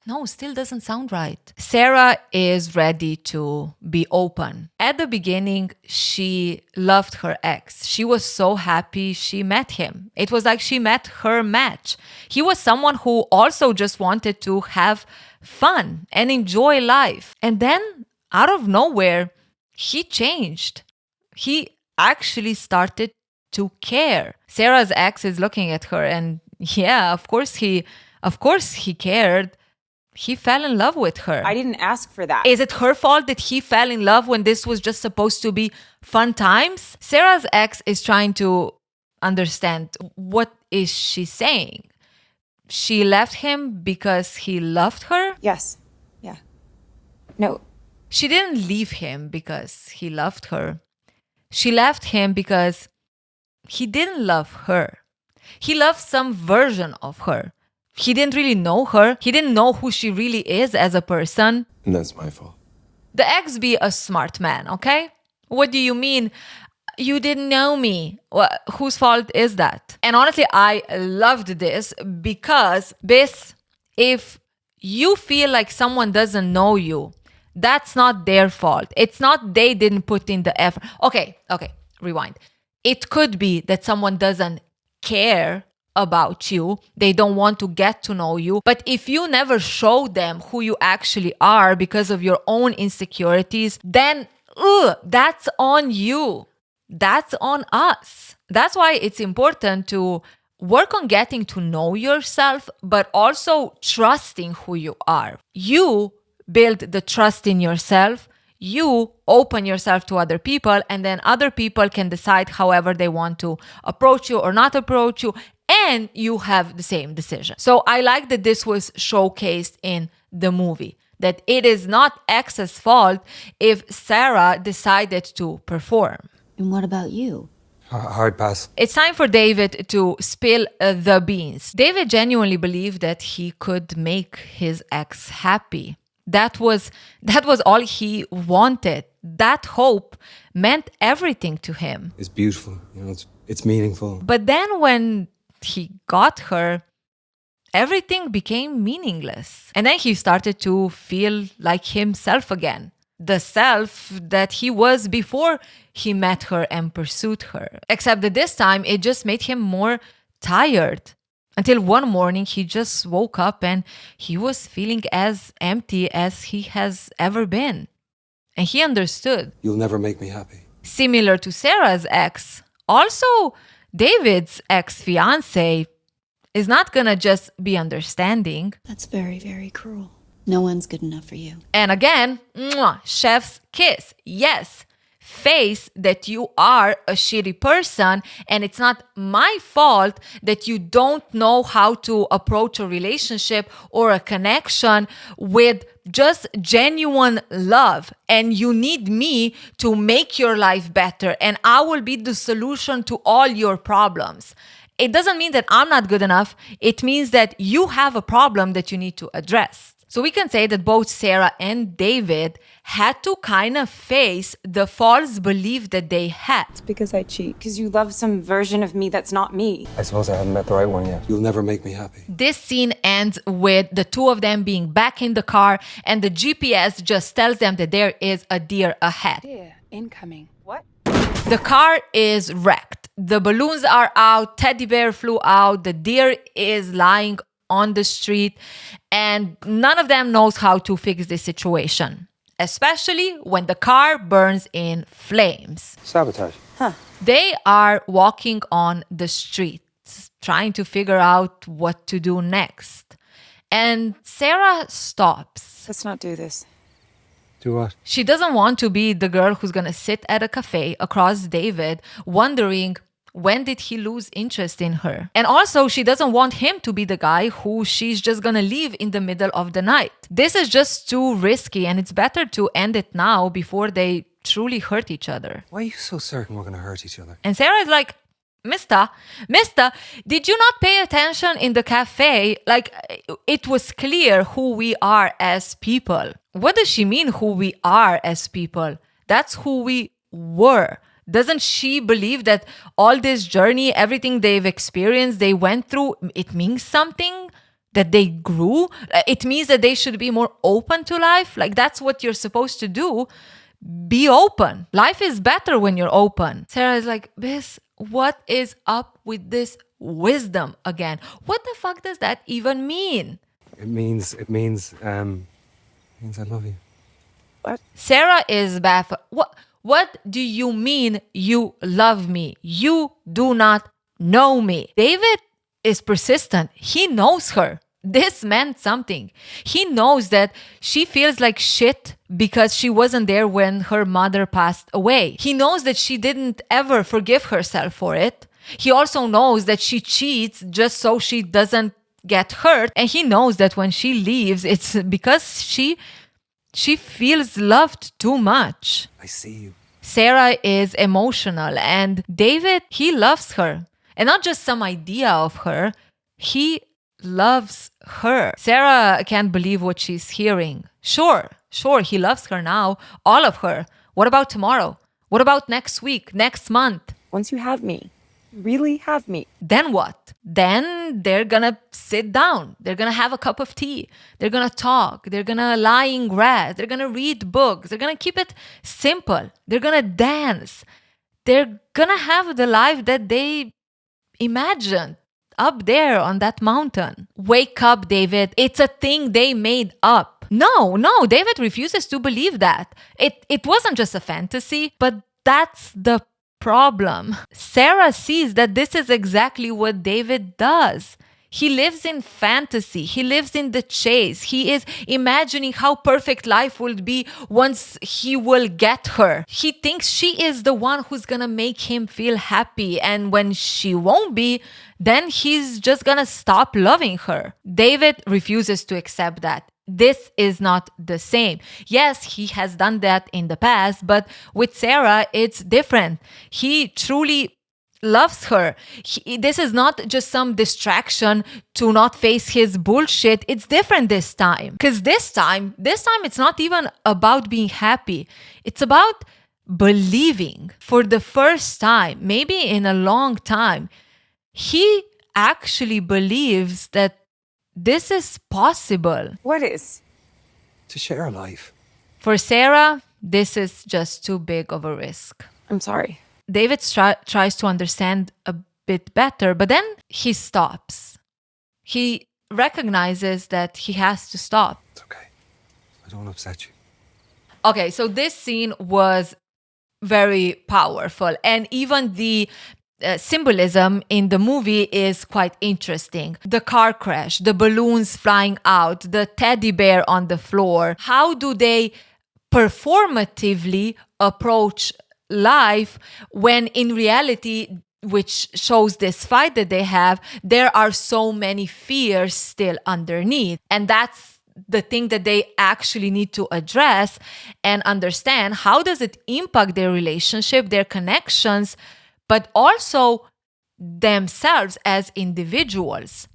No, still doesn't sound right. Sarah is ready to be open. At the beginning, she loved her ex. She was so happy she met him. It was like she met her match. He was someone who also just wanted to have fun and enjoy life. And then, out of nowhere, he changed. He actually started to care. Sarah's ex is looking at her and yeah, of course he cared. He fell in love with her. I didn't ask for that. Is it her fault that he fell in love when this was just supposed to be fun times? Sarah's ex is trying to understand, what is she saying? She left him because he loved her? Yes. Yeah. No. She didn't leave him because he loved her. She left him because he didn't love her. He loved some version of her. He didn't really know her. He didn't know who she really is as a person. And that's my fault. The ex be a smart man, okay? What do you mean? You didn't know me. Well, whose fault is that? And honestly, I loved this because if you feel like someone doesn't know you, that's not their fault. It's not they didn't put in the effort. Okay, rewind. It could be that someone doesn't care about you. They don't want to get to know you. But if you never show them who you actually are because of your own insecurities, then that's on you. That's on us. That's why it's important to work on getting to know yourself, but also trusting who you are. You build the trust in yourself. You open yourself to other people, and then other people can decide however they want to approach you or not approach you, and you have the same decision. So I like that this was showcased in the movie, that it is not ex's fault if Sarah decided to perform. And what about you? Hard pass. It's time for David to spill the beans. David genuinely believed that he could make his ex happy. That was all he wanted. That hope meant everything to him. It's beautiful. It's meaningful. But then when he got her, everything became meaningless. And then he started to feel like himself again. The self that he was before he met her and pursued her. Except that this time, it just made him more tired. Until one morning, he just woke up and he was feeling as empty as he has ever been. And he understood. You'll never make me happy. Similar to Sarah's ex, also David's ex-fiancé is not gonna just be understanding. That's very, very cruel. No one's good enough for you. And again, chef's kiss. Yes, face that you are a shitty person, and it's not my fault that you don't know how to approach a relationship or a connection with just genuine love, and you need me to make your life better, and I will be the solution to all your problems. It doesn't mean that I'm not good enough. It means that you have a problem that you need to address. So we can say that both Sarah and David had to kind of face the false belief that they had. Because I cheat. Because you love some version of me that's not me. I suppose I haven't met the right one yet. You'll never make me happy. This scene ends with the two of them being back in the car, and the GPS just tells them that there is a deer ahead. Dear, incoming. What? The car is wrecked. The balloons are out, teddy bear flew out, the deer is lying on the street, and none of them knows how to fix this situation, especially when the car burns in flames. Sabotage. They are walking on the streets, trying to figure out what to do next. And Sarah stops. Let's not do this. Do what? She doesn't want to be the girl who's going to sit at a cafe across David, wondering when did he lose interest in her. And also, she doesn't want him to be the guy who she's just going to leave in the middle of the night. This is just too risky, and it's better to end it now before they truly hurt each other. Why are you so certain we're going to hurt each other? And Sarah is like, Mister, did you not pay attention in the cafe? Like, it was clear who we are as people. What does she mean, who we are as people? That's who we were. Doesn't she believe that all this journey, everything they've experienced, they went through, it means something? That they grew? It means that they should be more open to life? Like, that's what you're supposed to do. Be open. Life is better when you're open. Sarah is like, Biz, what is up with this wisdom again? What the fuck does that even mean? It means I love you. Sarah is baffled. What do you mean you love me? You do not know me. David is persistent. He knows her. This meant something. He knows that she feels like shit because she wasn't there when her mother passed away. He knows that she didn't ever forgive herself for it. He also knows that she cheats just so she doesn't get hurt. And he knows that when she leaves, it's because she feels loved too much. I see you. Sarah is emotional, and David, he loves her. And not just some idea of her, he loves her. Sarah can't believe what she's hearing. Sure, he loves her now, all of her. What about tomorrow? What about next week, next month? Once you have me, really have me. Then what? Then they're gonna sit down. They're gonna have a cup of tea. They're gonna talk. They're gonna lie in grass. They're gonna read books. They're gonna keep it simple. They're gonna dance. They're gonna have the life that they imagined up there on that mountain. Wake up, David. It's a thing they made up. No, David refuses to believe that. It wasn't just a fantasy, but that's the problem. Sarah sees that this is exactly what David does. He lives in fantasy. He lives in the chase. He is imagining how perfect life will be once he will get her. He thinks she is the one who's gonna make him feel happy. And when she won't be, then he's just gonna stop loving her. David refuses to accept that. This is not the same. Yes, he has done that in the past, but with Sarah, it's different. He truly loves her. This is not just some distraction to not face his bullshit. It's different this time. Because this time, it's not even about being happy. It's about believing for the first time, maybe in a long time. He actually believes that this is possible. What is? To share a life. For Sarah, this is just too big of a risk. I'm sorry. David tries to understand a bit better, but then he stops. He recognizes that he has to stop. It's okay. I don't upset you. Okay, so this scene was very powerful, and even the symbolism in the movie is quite interesting. The car crash, the balloons flying out, the teddy bear on the floor. How do they performatively approach life when in reality, which shows this fight that they have, there are so many fears still underneath? And that's the thing that they actually need to address and understand. How does it impact their relationship, their connections, but also themselves as individuals.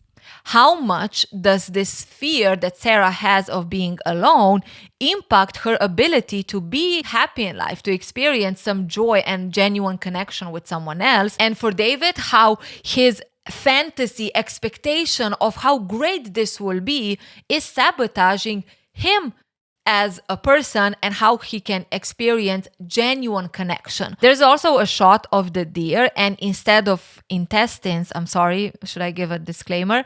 How much does this fear that Sarah has of being alone impact her ability to be happy in life, to experience some joy and genuine connection with someone else? And for David, how his fantasy expectation of how great this will be is sabotaging him as a person and how he can experience genuine connection. There's also a shot of the deer, and instead of intestines, I'm sorry, should I give a disclaimer?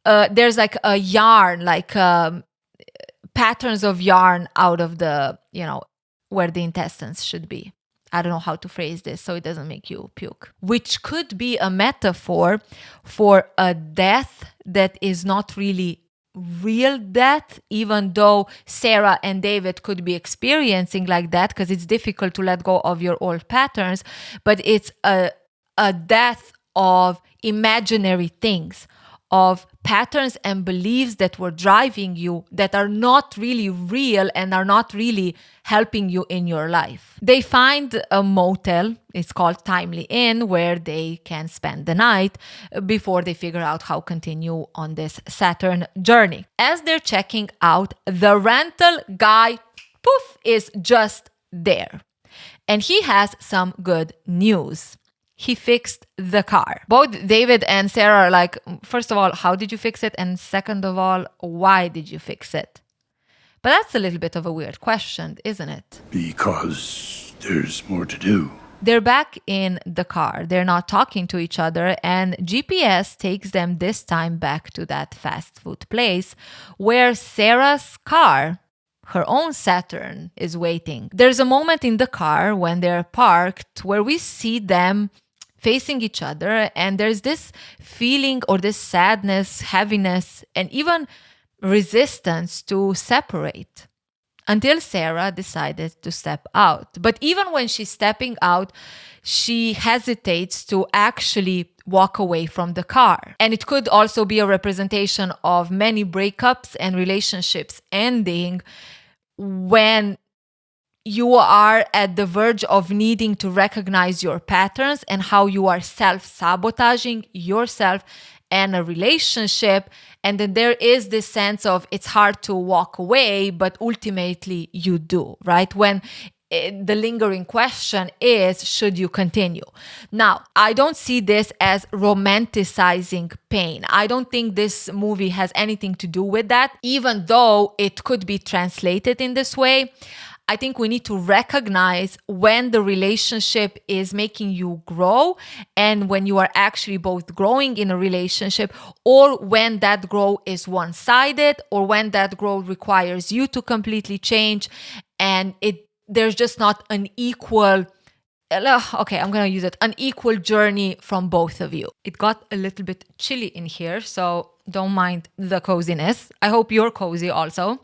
There's like a yarn, like patterns of yarn out of the, where the intestines should be. I don't know how to phrase this so it doesn't make you puke. Which could be a metaphor for a death that is not really real death, even though Sarah and David could be experiencing like that, because it's difficult to let go of your old patterns, but it's a death of imaginary things, of patterns and beliefs that were driving you that are not really real and are not really helping you in your life. They find a motel, it's called Timely Inn, where they can spend the night before they figure out how to continue on this Saturn journey. As they're checking out, the rental guy, poof, is just there. And he has some good news. He fixed the car. Both David and Sarah are like, first of all, how did you fix it? And second of all, why did you fix it? But that's a little bit of a weird question, isn't it? Because there's more to do. They're back in the car. They're not talking to each other, and GPS takes them this time back to that fast food place where Sarah's car, her own Saturn, is waiting. There's a moment in the car when they're parked where we see them facing each other, and there's this feeling or this sadness, heaviness, and even resistance to separate until Sarah decided to step out. But even when she's stepping out, she hesitates to actually walk away from the car. And it could also be a representation of many breakups and relationships ending when you are at the verge of needing to recognize your patterns and how you are self-sabotaging yourself and a relationship. And then there is this sense of it's hard to walk away, but ultimately you do, right? When the lingering question is, should you continue? Now, I don't see this as romanticizing pain. I don't think this movie has anything to do with that, even though it could be translated in this way. I think we need to recognize when the relationship is making you grow and when you are actually both growing in a relationship, or when that growth is one-sided, or when that growth requires you to completely change and there's just not an equal, I'm going to use it, an equal journey from both of you. It got a little bit chilly in here, so don't mind the coziness. I hope you're cozy also.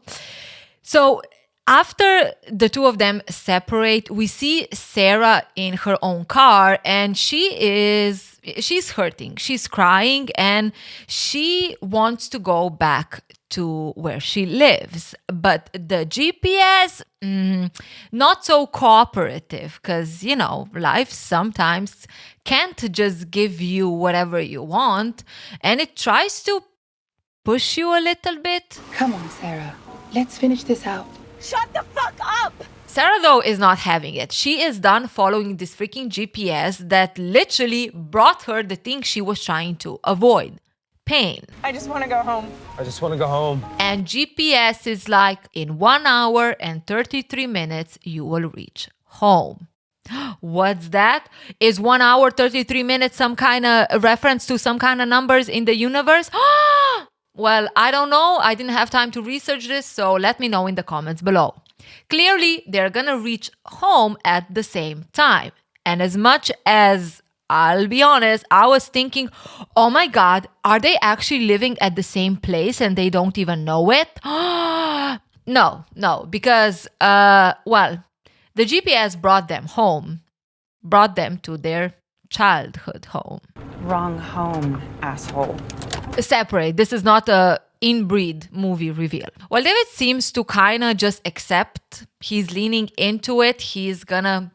So after the two of them separate, we see Sarah in her own car, and she's hurting. She's crying, and she wants to go back to where she lives. But the GPS, not so cooperative, because, life sometimes can't just give you whatever you want, and it tries to push you a little bit. Come on, Sarah. Let's finish this out. Shut the fuck up! Sarah, though, is not having it. She is done following this freaking GPS that literally brought her the thing she was trying to avoid. Pain. I just want to go home. I just want to go home. And GPS is like, in 1 hour and 33 minutes, you will reach home. What's that? Is 1 hour, 33 minutes some kind of reference to some kind of numbers in the universe? Well, I don't know. I didn't have time to research this, so let me know in the comments below. Clearly, they're gonna reach home at the same time. And as much as, I'll be honest, I was thinking, oh my God, are they actually living at the same place and they don't even know it? No, because, the GPS brought them home, brought them to their childhood home. Wrong home, asshole. Separate. This is not a inbreed movie reveal. Well, David seems to kind of just accept. He's leaning into it. He's gonna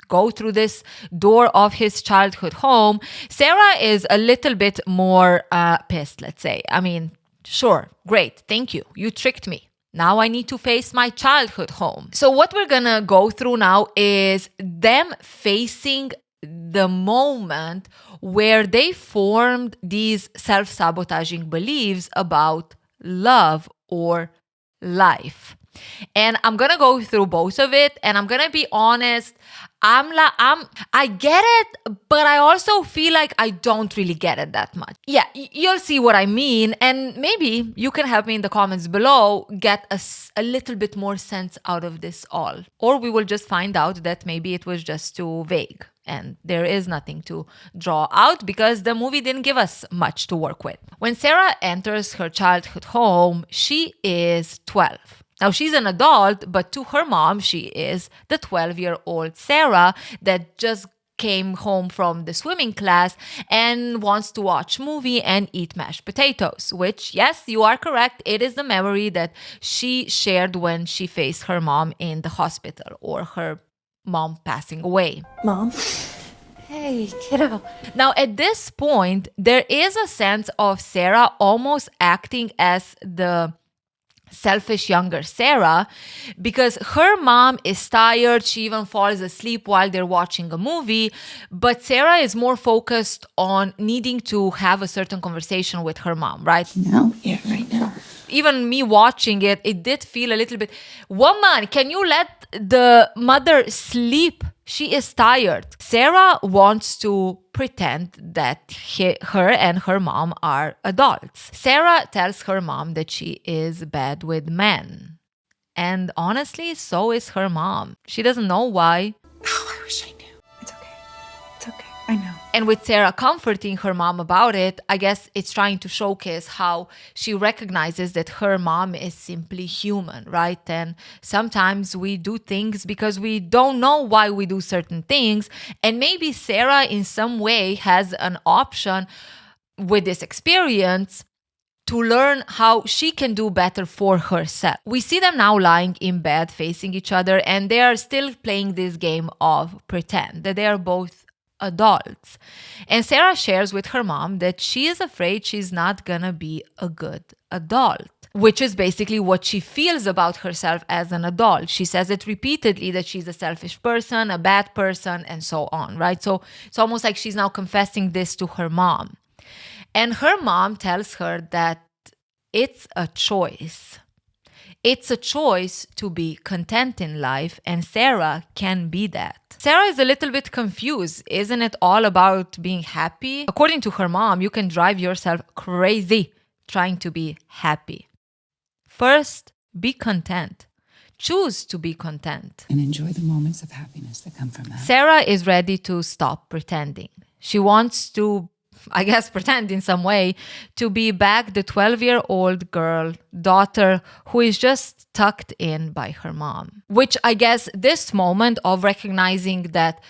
go through this door of his childhood home, Sarah is a little bit more pissed, let's say. I mean, sure, great, thank you. You tricked me. Now I need to face my childhood home. So what we're gonna go through now is them facing the moment where they formed these self-sabotaging beliefs about love or life. And I'm gonna go through both of it, and I'm gonna be honest, I get it, but I also feel like I don't really get it that much. Yeah, you'll see what I mean, and maybe you can help me in the comments below get a little bit more sense out of this all. Or we will just find out that maybe it was just too vague and there is nothing to draw out because the movie didn't give us much to work with. When Sarah enters her childhood home, she is 12. Now, she's an adult, but to her mom, she is the 12-year-old Sarah that just came home from the swimming class and wants to watch movie and eat mashed potatoes, which, yes, you are correct, it is the memory that she shared when she faced her mom in the hospital or her mom passing away. Mom? Hey, kiddo. Now, at this point, there is a sense of Sarah almost acting as the selfish younger Sarah because her mom is tired. She even falls asleep while they're watching a movie, but Sarah is more focused on needing to have a certain conversation with her mom, right? No? Yeah, right now. Even me watching it, it did feel a little bit, woman, can you let the mother sleep? She is tired. Sarah wants to pretend that her and her mom are adults. Sarah tells her mom that she is bad with men. And honestly, so is her mom. She doesn't know why. Oh, I wish I knew. It's okay. It's okay. I know. And with Sarah comforting her mom about it, I guess it's trying to showcase how she recognizes that her mom is simply human, right? And sometimes we do things because we don't know why we do certain things. And maybe Sarah in some way has an option with this experience to learn how she can do better for herself. We see them now lying in bed facing each other, and they are still playing this game of pretend that they are both adults. And Sarah shares with her mom that she is afraid she's not gonna be a good adult, which is basically what she feels about herself as an adult. She says it repeatedly that she's a selfish person, a bad person, and so on, right? So it's almost like she's now confessing this to her mom. And her mom tells her that it's a choice. It's a choice to be content in life, and Sarah can be that. Sarah is a little bit confused. Isn't it all about being happy? According to her mom, you can drive yourself crazy trying to be happy. First, be content. Choose to be content. And enjoy the moments of happiness that come from that. Sarah is ready to stop pretending. She wants to, I guess, pretend in some way to be back the 12-year-old girl, daughter, who is just tucked in by her mom. Which I guess this moment of recognizing that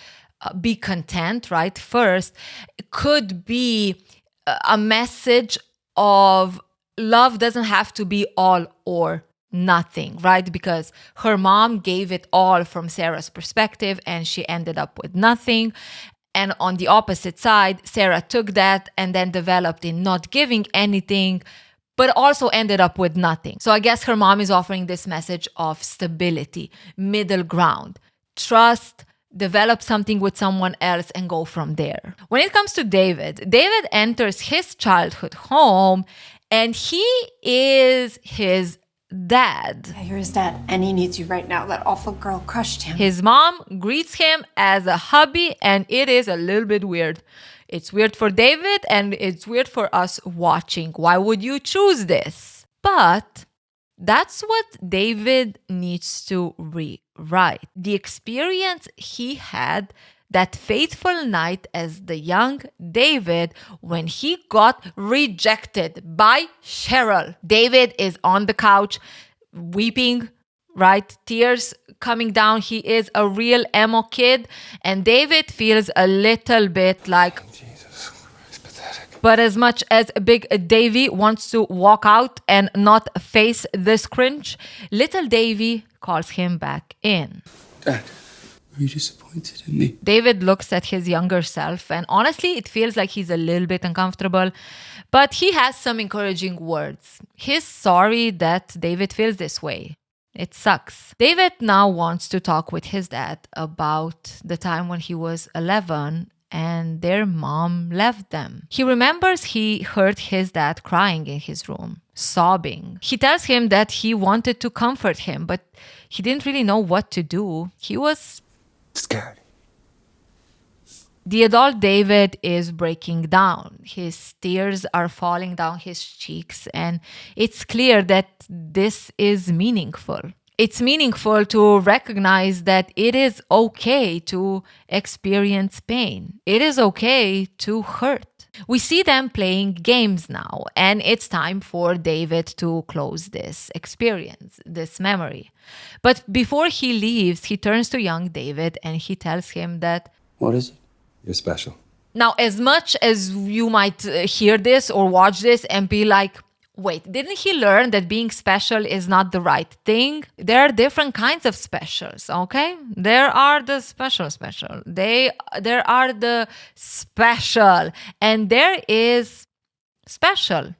be content, right, first, could be a message of love doesn't have to be all or nothing, right? Because her mom gave it all from Sarah's perspective and she ended up with nothing. And on the opposite side, Sarah took that and then developed in not giving anything, but also ended up with nothing. So I guess her mom is offering this message of stability, middle ground, trust, develop something with someone else and go from there. When it comes to David enters his childhood home and he is his dad. Yeah, you're his dad, and he needs you right now. That awful girl crushed him. His mom greets him as a hubby, and it is a little bit weird. It's weird for David, and it's weird for us watching. Why would you choose this? But that's what David needs to rewrite. The experience he had that fateful night as the young David when he got rejected by Cheryl. David is on the couch weeping, right? Tears coming down. He is a real emo kid. And David feels a little bit like, Jesus Christ, pathetic. but as much as Big Davy wants to walk out and not face this cringe, little Davy calls him back in. Dad, Are you disappointed in me? David looks at his younger self, and honestly, it feels like he's a little bit uncomfortable, but he has some encouraging words. He's sorry that David feels this way. It sucks. David now wants to talk with his dad about the time when he was 11 and their mom left them. He remembers he heard his dad crying in his room, sobbing. He tells him that he wanted to comfort him, but he didn't really know what to do. He was Scared. The adult David is breaking down. His tears are falling down his cheeks, and it's clear that this is meaningful. It's meaningful to recognize that it is okay to experience pain. It is okay to hurt. We see them playing games now, and it's time for David to close this experience, this memory. But before he leaves, he turns to young David and he tells him that, What is it? You're special. now, as much as you might hear this or watch this and be like, wait, didn't he learn that being special is not the right thing? There are different kinds of specials, okay? There are the special. There are the special. And there is special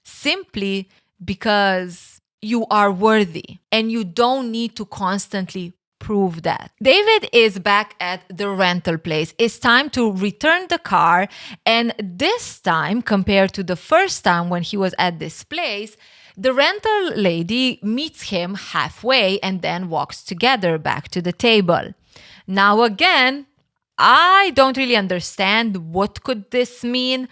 simply because you are worthy and you don't need to constantly prove that. David is back at the rental place. It's time to return the car. And this time, compared to the first time when he was at this place, the rental lady meets him halfway and then walks together back to the table. Now again, I don't really understand what could this mean,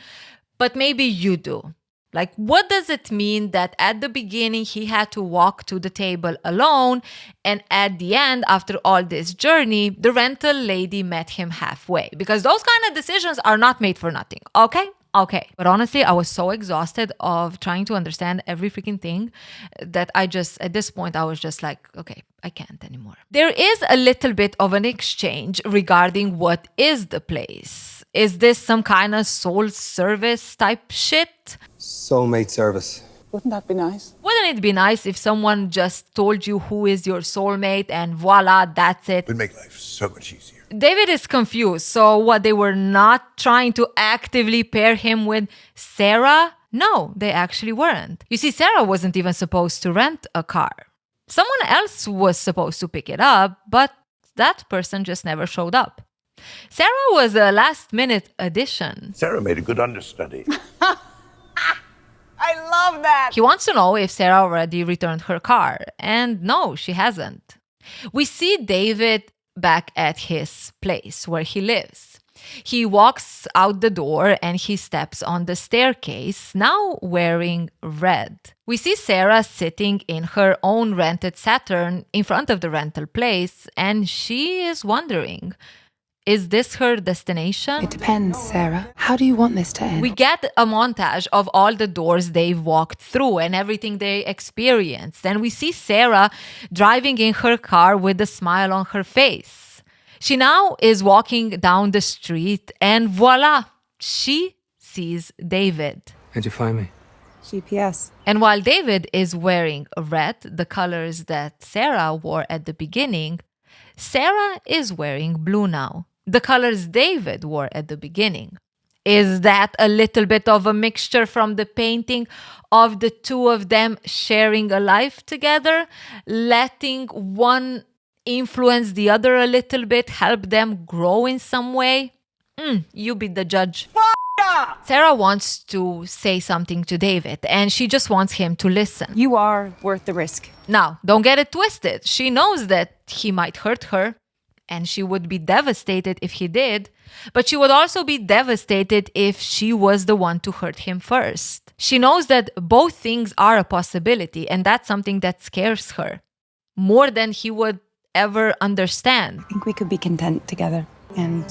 but maybe you do. Like, what does it mean that at the beginning he had to walk to the table alone, and at the end, after all this journey, the rental lady met him halfway? Because those kind of decisions are not made for nothing, okay? Okay. But honestly, I was so exhausted of trying to understand every freaking thing that at this point, I was just like, okay, I can't anymore. There is a little bit of an exchange regarding what is the place. Is this some kind of soul service type shit? Soulmate service. Wouldn't that be nice? Wouldn't it be nice if someone just told you who is your soulmate and voila, that's it? It would make life so much easier. David is confused. So what, they were not trying to actively pair him with Sarah? No, they actually weren't. You see, Sarah wasn't even supposed to rent a car. Someone else was supposed to pick it up, but that person just never showed up. Sarah was a last-minute addition. Sarah made a good understudy. I love that. He wants to know if Sarah already returned her car, and no, she hasn't. We see David back at his place where he lives. He walks out the door and he steps on the staircase, now wearing red. We see Sarah sitting in her own rented Saturn in front of the rental place, and she is wondering, is this her destination? It depends, Sarah. How do you want this to end? We get a montage of all the doors they've walked through and everything they experienced. And we see Sarah driving in her car with a smile on her face. She now is walking down the street and voila, she sees David. How'd you find me? GPS. And while David is wearing red, the colors that Sarah wore at the beginning, Sarah is wearing blue now, the colors David wore at the beginning. Is that a little bit of a mixture from the painting of the two of them sharing a life together, letting one influence the other a little bit, help them grow in some way? You be the judge. Sarah wants to say something to David, and she just wants him to listen. You are worth the risk. Now, don't get it twisted. She knows that he might hurt her, and she would be devastated if he did, but she would also be devastated if she was the one to hurt him first. She knows that both things are a possibility, and that's something that scares her more than he would ever understand. I think we could be content together and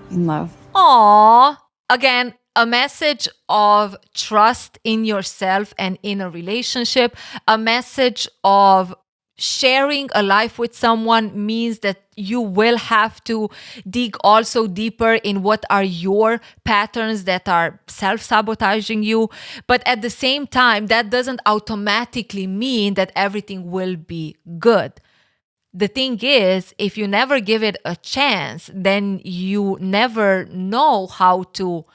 in love. Aww. Again, a message of trust in yourself and in a relationship, a message of sharing a life with someone means that you will have to dig also deeper in what are your patterns that are self-sabotaging you. But at the same time, that doesn't automatically mean that everything will be good. The thing is, if you never give it a chance, then you never know how to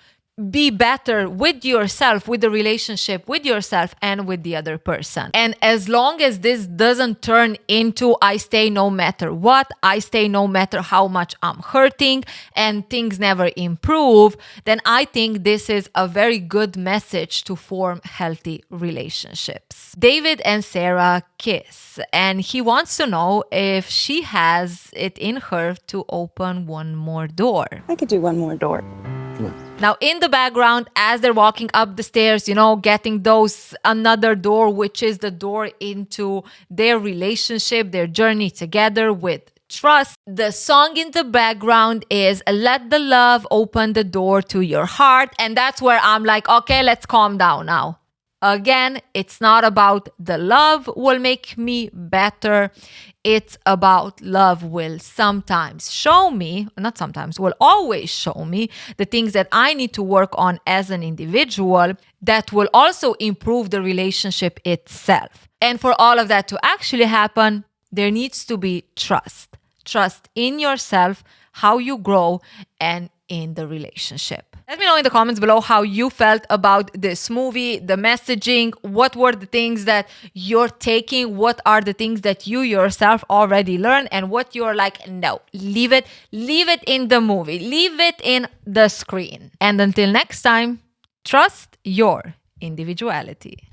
be better with yourself, with the relationship with yourself and with the other person. And as long as this doesn't turn into I stay no matter what, I stay no matter how much I'm hurting, and things never improve, then I think this is a very good message to form healthy relationships. David and Sarah kiss, and he wants to know if she has it in her to open one more door. I could do one more door. Now, in the background, as they're walking up the stairs, getting another door, which is the door into their relationship, their journey together with trust. The song in the background is Let the Love Open the Door to Your Heart. And that's where I'm like, okay, let's calm down now. Again, it's not about the love will make me better. It's about love will sometimes show me, not sometimes, will always show me the things that I need to work on as an individual that will also improve the relationship itself. And for all of that to actually happen, there needs to be trust. Trust in yourself, how you grow, and in the relationship. Let me know in the comments below how you felt about this movie, the messaging, what were the things that you're taking, what are the things that you yourself already learned, and what you're like, no, leave it in the movie, leave it in the screen. And until next time, trust your individuality.